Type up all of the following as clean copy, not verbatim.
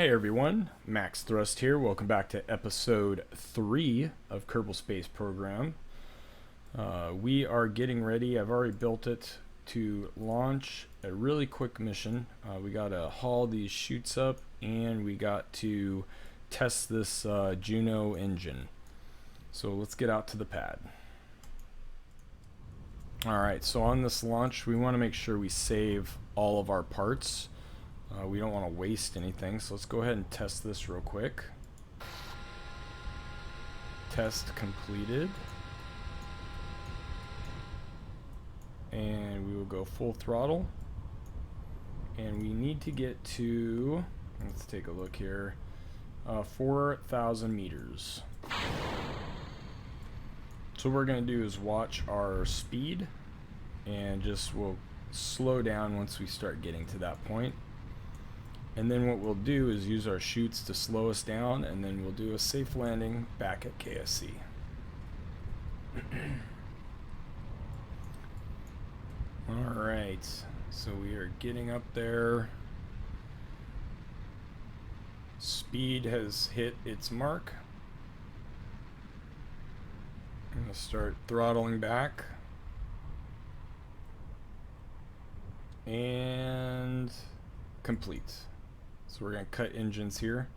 Hey everyone, Max Thrust here. Welcome back to episode 3 of Kerbal Space Program. We are getting ready. I've already built it to launch a really quick mission. We got to haul these chutes up and we got to test this Juno engine. So let's get out to the pad. Alright, so on this launch we want to make sure we save all of our parts. We don't want to waste anything, so let's go ahead and test this real quick. Test completed. And we will go full throttle. And we need to get to, let's take a look here, 4,000 meters. So what we're going to do is watch our speed, and just we'll slow down once we start getting to that point. And then what we'll do is use our chutes to slow us down, and then we'll do a safe landing back at KSC. Alright, so we are getting up there. Speed has hit its mark. I'm going to start throttling back. And complete. So we're going to cut engines here.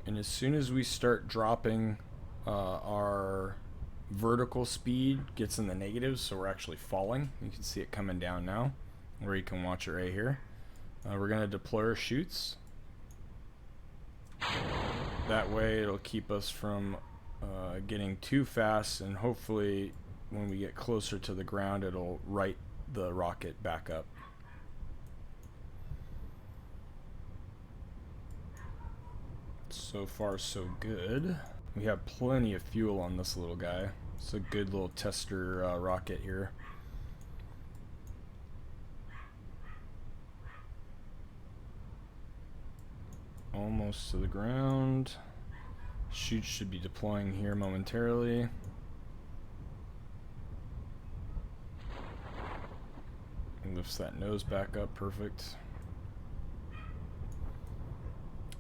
And as soon as we start dropping, our vertical speed gets in the negatives, so we're actually falling. You can see it coming down now, or you can watch it right here. We're going to deploy our chutes. That way it'll keep us from getting too fast, and hopefully when we get closer to the ground it'll right the rocket back up. So far so good. We have plenty of fuel on this little guy. It's a good little tester rocket here. Almost to the ground. Chute should be deploying here momentarily. Lifts that nose back up, perfect.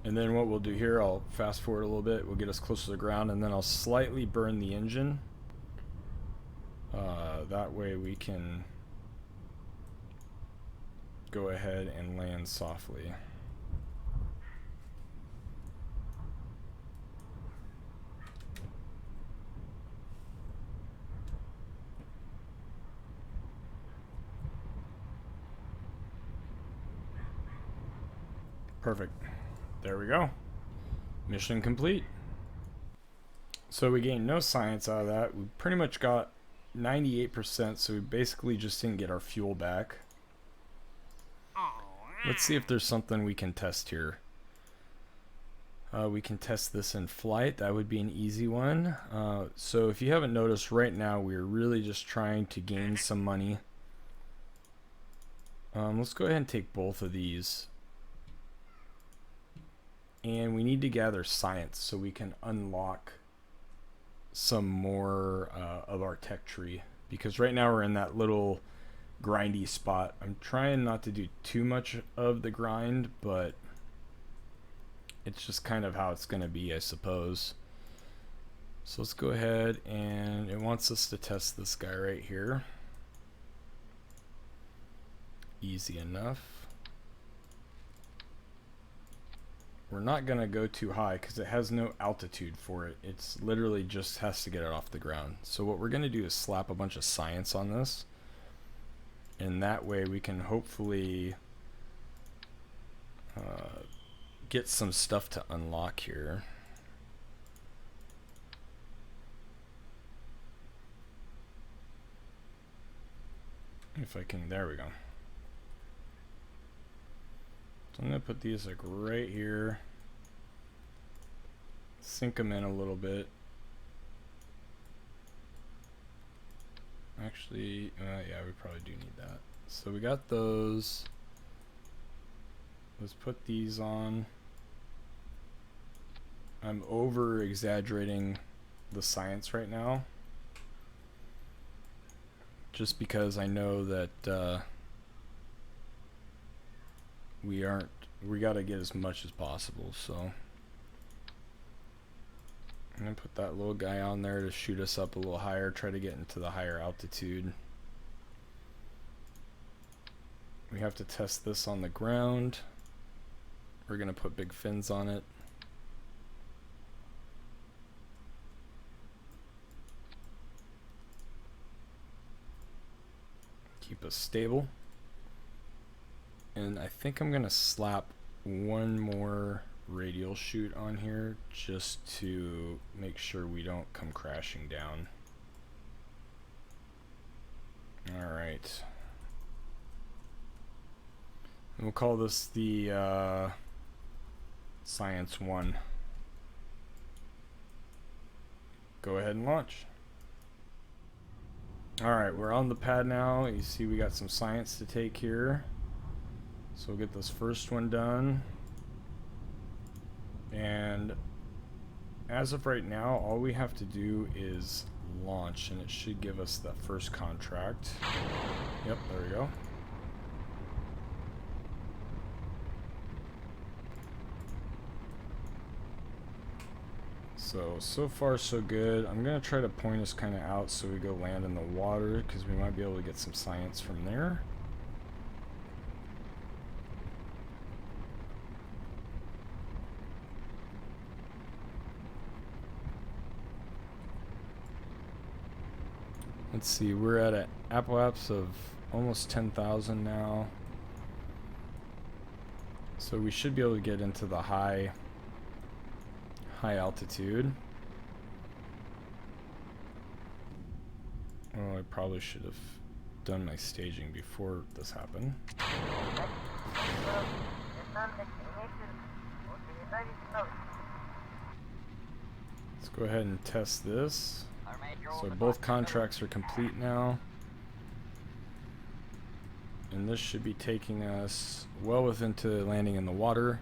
And then what we'll do here, I'll fast forward a little bit, we'll get us close to the ground, and then I'll slightly burn the engine. That way we can go ahead and land softly. Perfect. There we go. Mission complete. So we gained no science out of that. We pretty much got 98%, so we basically just didn't get our fuel back. Let's see if there's something we can test here. We can test this in flight. That would be an easy one. So if you haven't noticed, right now we're really just trying to gain some money. Let's go ahead and take both of these. And we need to gather science so we can unlock some more of our tech tree, because right now we're in that little grindy spot. I'm trying not to do too much of the grind, but it's just kind of how it's going to be, I suppose. So let's go ahead, and it wants us to test this guy right here. Easy enough. We're not going to go too high because it has no altitude for it. It's literally just has to get it off the ground. So what we're going to do is slap a bunch of science on this. And that way we can hopefully get some stuff to unlock here. If I can, there we go. So I'm going to put these like right here, sink them in a little bit. Actually, yeah, we probably do need that. So we got those. Let's put these on. I'm over exaggerating the science right now, just because I know that we got to get as much as possible. So I'm gonna put that little guy on there to shoot us up a little higher, try to get into the higher altitude. We have to test this on the ground. We're gonna put big fins on it. Keep us stable. And I think I'm gonna slap one more radial chute on here just to make sure we don't come crashing down. Alright. And we'll call this the Science 1. Go ahead and launch. Alright, we're on the pad now. You see we got some science to take here. So we'll get this first one done. And as of right now, all we have to do is launch, and it should give us that first contract. Yep, there we go. So far so good. I'm gonna try to point us kind of out so we go land in the water, because we might be able to get some science from there. Let's see, we're at an apoapse of almost 10,000 now. So we should be able to get into the high altitude. Oh, I probably should have done my staging before this happened. Let's go ahead and test this. So both contracts are complete now. And this should be taking us well within to landing in the water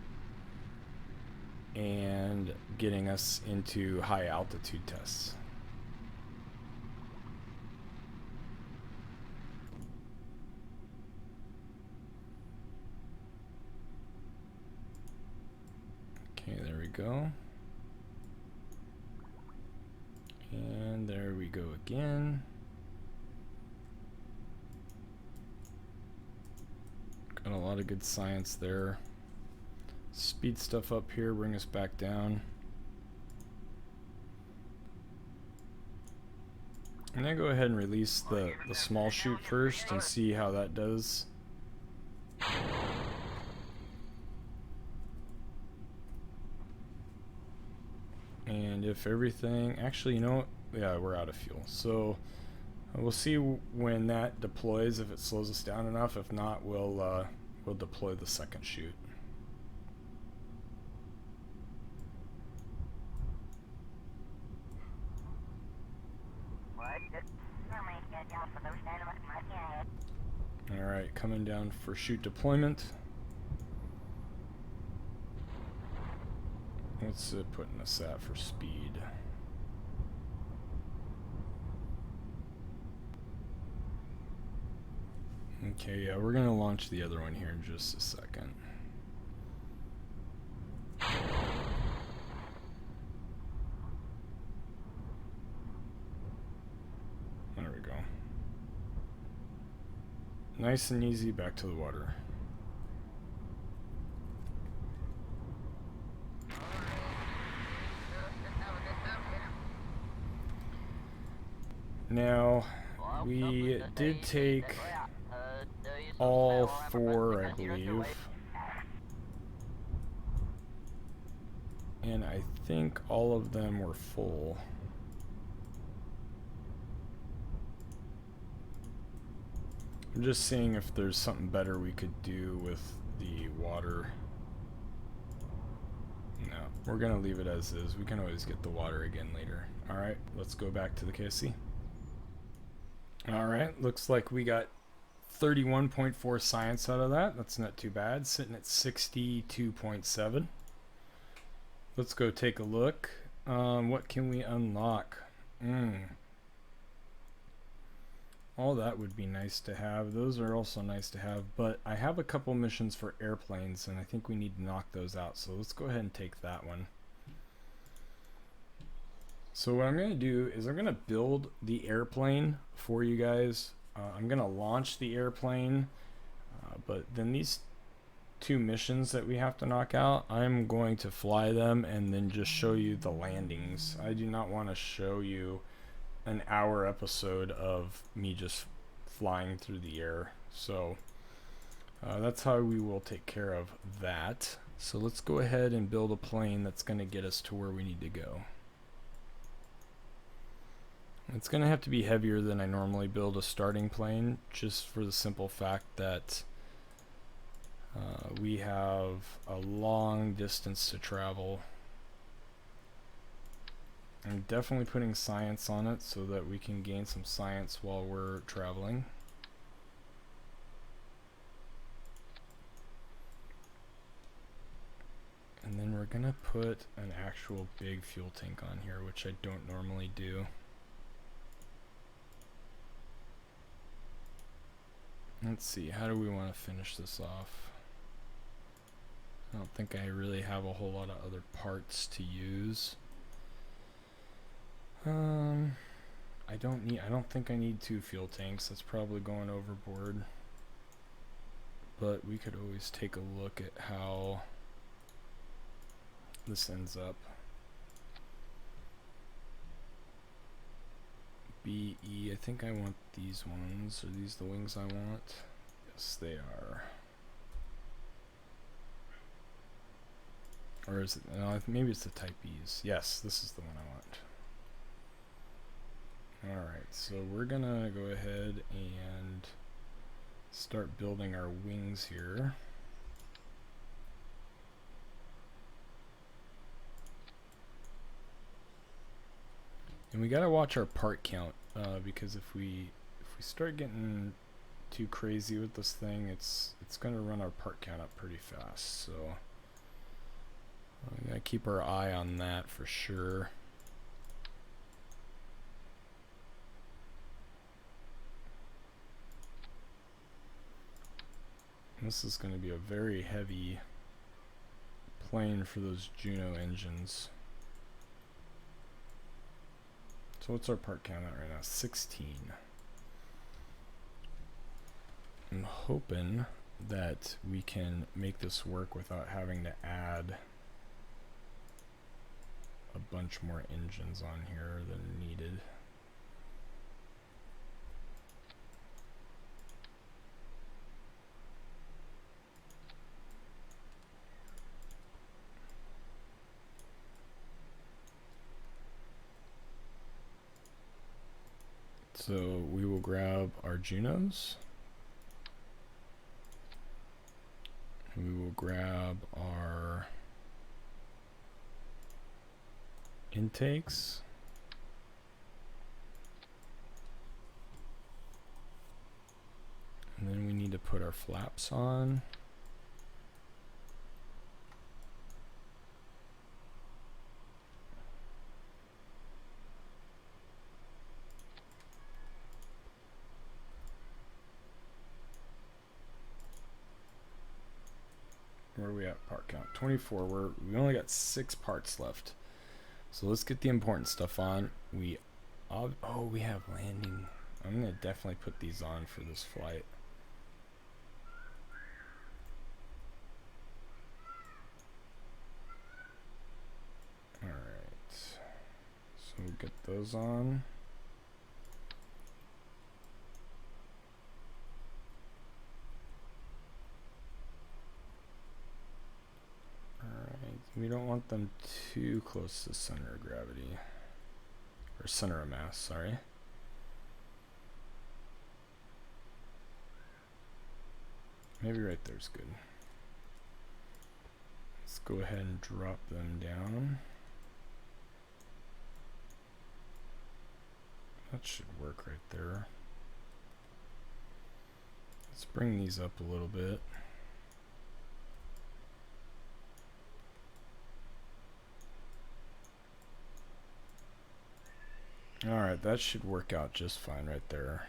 and getting us into high altitude tests. Okay, there we go. And there we go again. Got a lot of good science there. Speed stuff up here, bring us back down. And then go ahead and release the small chute first and see how that does. And if everything, actually, you know what? Yeah, we're out of fuel. So we'll see when that deploys, if it slows us down enough. If not, we'll deploy the second chute. Alright, coming down for chute deployment. What's it putting us at for speed? Okay, yeah, we're gonna launch the other one here in just a second. There we go. Nice and easy, back to the water. Now, we did take all 4, I believe. And I think all of them were full. I'm just seeing if there's something better we could do with the water. No, we're gonna leave it as is. We can always get the water again later. Alright, let's go back to the KSC. Alright, looks like we got 31.4 science out of that. That's not too bad. Sitting at 62.7. Let's go take a look. What can we unlock? all that would be nice to have. Those are also nice to have, but I have a couple missions for airplanes, and I think we need to knock those out. So let's go ahead and take that one. So what I'm going to do is I'm going to build the airplane for you guys. I'm going to launch the airplane, but then these two missions that we have to knock out, I'm going to fly them and then just show you the landings. I do not want to show you an hour episode of me just flying through the air. So that's how we will take care of that. So let's go ahead and build a plane that's going to get us to where we need to go. It's going to have to be heavier than I normally build a starting plane, just for the simple fact that we have a long distance to travel. I'm definitely putting science on it so that we can gain some science while we're traveling. And then we're going to put an actual big fuel tank on here, which I don't normally do. Let's see, how do we want to finish this off? I don't think I really have a whole lot of other parts to use. I don't think I need 2 fuel tanks. That's probably going overboard. But we could always take a look at how this ends up. BE, I think I want these ones. Are these the wings I want? Yes, they are. Or is it, maybe it's the type E's. Yes, this is the one I want. Alright, so we're gonna go ahead and start building our wings here. And we gotta watch our part count, because if we start getting too crazy with this thing, it's gonna run our part count up pretty fast. So we gotta keep our eye on that for sure. This is going to be a very heavy plane for those Juno engines. So what's our part count at right now? 16. I'm hoping that we can make this work without having to add a bunch more engines on here than needed. So we will grab our Junos. We will grab our intakes. And then we need to put our flaps on. Where are we at part count? 24. We only got 6 parts left. So let's get the important stuff on. We have landing. I'm gonna definitely put these on for this flight. All right. So we'll get those on. We don't want them too close to the center of gravity, or center of mass, sorry. Maybe right there's good. Let's go ahead and drop them down. That should work right there. Let's bring these up a little bit. Alright, that should work out just fine right there.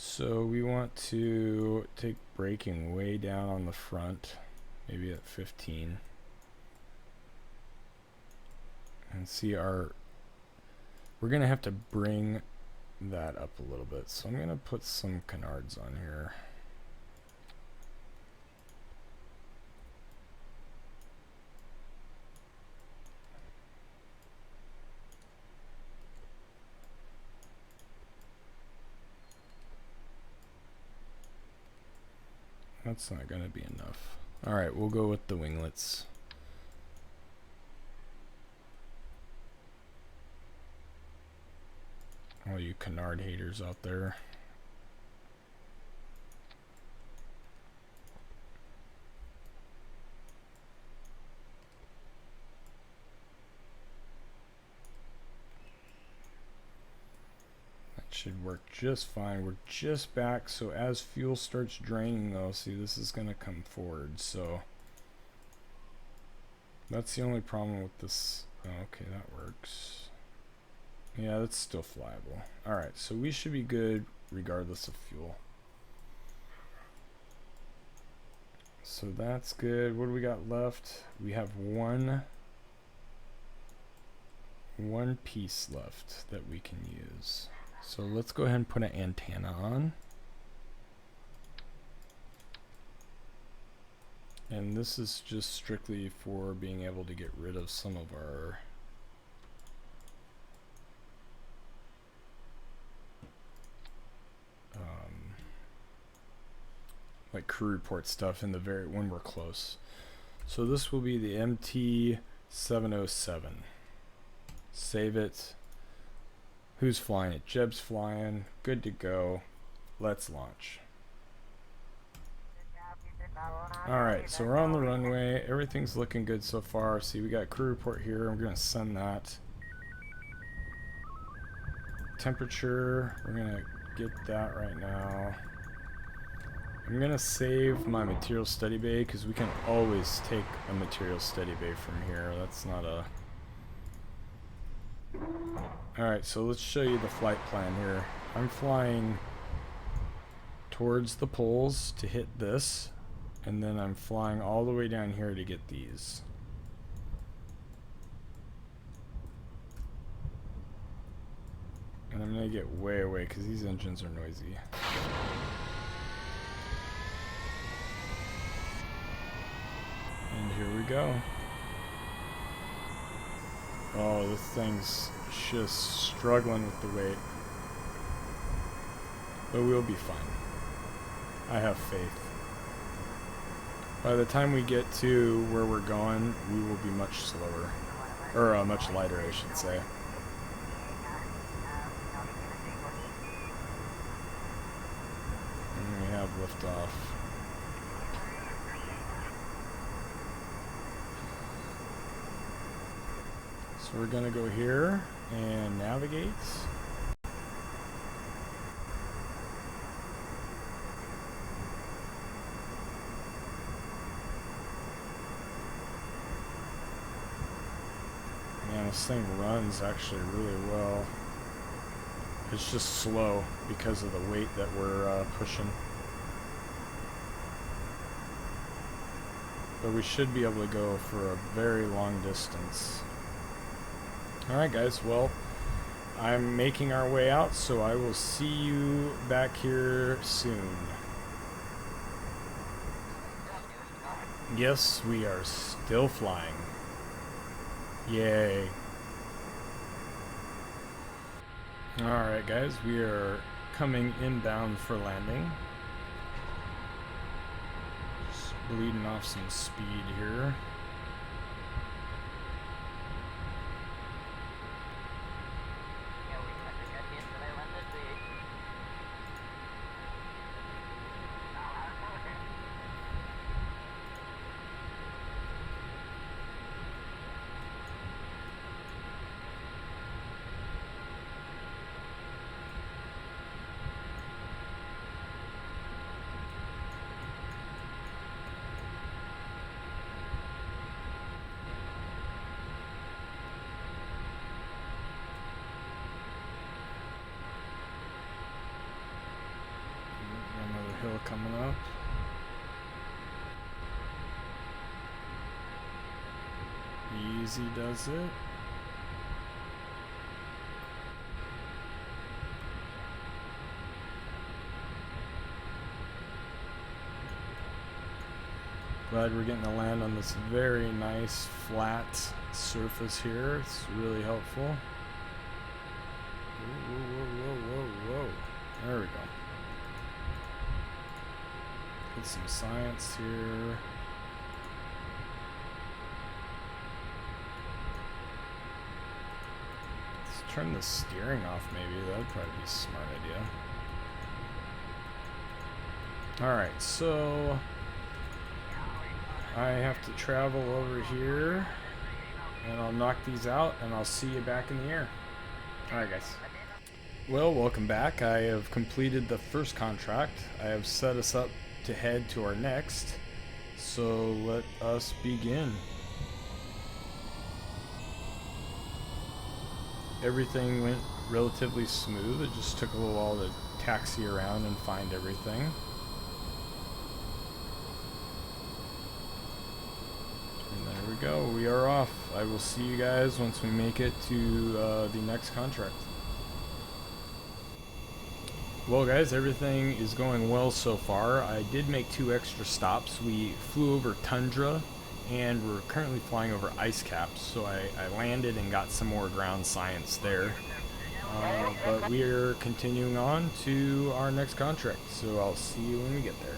So we want to take braking way down on the front, maybe at 15. And see we're going to have to bring that up a little bit. So I'm going to put some canards on here. That's not going to be enough. Alright, we'll go with the winglets. All you canard haters out there. Should work just fine. We're just back, so as fuel starts draining though, see, this is going to come forward, so that's the only problem with this. Oh, okay, that works. Yeah, that's still flyable. Alright, so we should be good regardless of fuel. So that's good. What do we got left? We have one piece left that we can use. So let's go ahead and put an antenna on. And this is just strictly for being able to get rid of some of our like crew report stuff in the when we're close. So this will be the MT-707. Save it. Who's flying it? Jeb's flying. Good to go. Let's launch. Alright, so we're on the runway. Everything's looking good so far. See, we got crew report here. I'm going to send that. Temperature, we're going to get that right now. I'm going to save my material study bay because we can always take a material study bay from here. That's not a... Alright, so let's show you the flight plan here. I'm flying towards the poles to hit this, and then I'm flying all the way down here to get these. And I'm going to get way away because these engines are noisy. And here we go. Oh, this thing's just struggling with the weight. But we'll be fine. I have faith. By the time we get to where we're going, we will be much slower. Or much lighter, I should say. And we have liftoff. So we're going to go here and navigate. Man, this thing runs actually really well. It's just slow because of the weight that we're pushing. But we should be able to go for a very long distance. Alright guys, well, I'm making our way out, so I will see you back here soon. Yes, we are still flying. Yay. Alright guys, we are coming inbound for landing. Just bleeding off some speed here. coming up. Easy does it. Glad we're getting to land on this very nice flat surface here. It's really helpful. Whoa, whoa, whoa, whoa, whoa. There we go. Get some science here. Let's turn the steering off maybe. That'd probably be a smart idea. Alright, so I have to travel over here, and I'll knock these out, and I'll see you back in the air. Alright guys. Well, welcome back. I have completed the first contract. I have set us up to head to our next. So let us begin. Everything went relatively smooth. It just took a little while to taxi around and find everything. There we go, we are off. I will see you guys once we make it to the next contract. Well guys, everything is going well so far. I did make 2 extra stops. We flew over tundra and we're currently flying over ice caps, so I landed and got some more ground science there. But we are continuing on to our next contract, so I'll see you when we get there.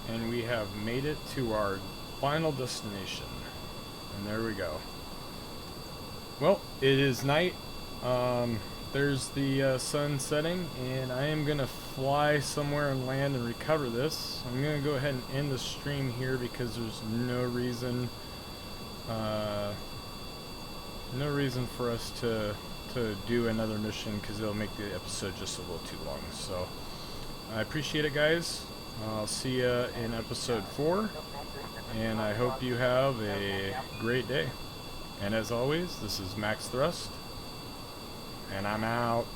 And we have made it to our final destination. And there we go. Well, it is night. There's the sun setting, and I am going to fly somewhere and land and recover this. I'm going to go ahead and end the stream here because there's no reason for us to do another mission, because it'll make the episode just a little too long. So I appreciate it, guys. I'll see you in episode 4, and I hope you have a great day. And as always, this is Max Thrust, and I'm out.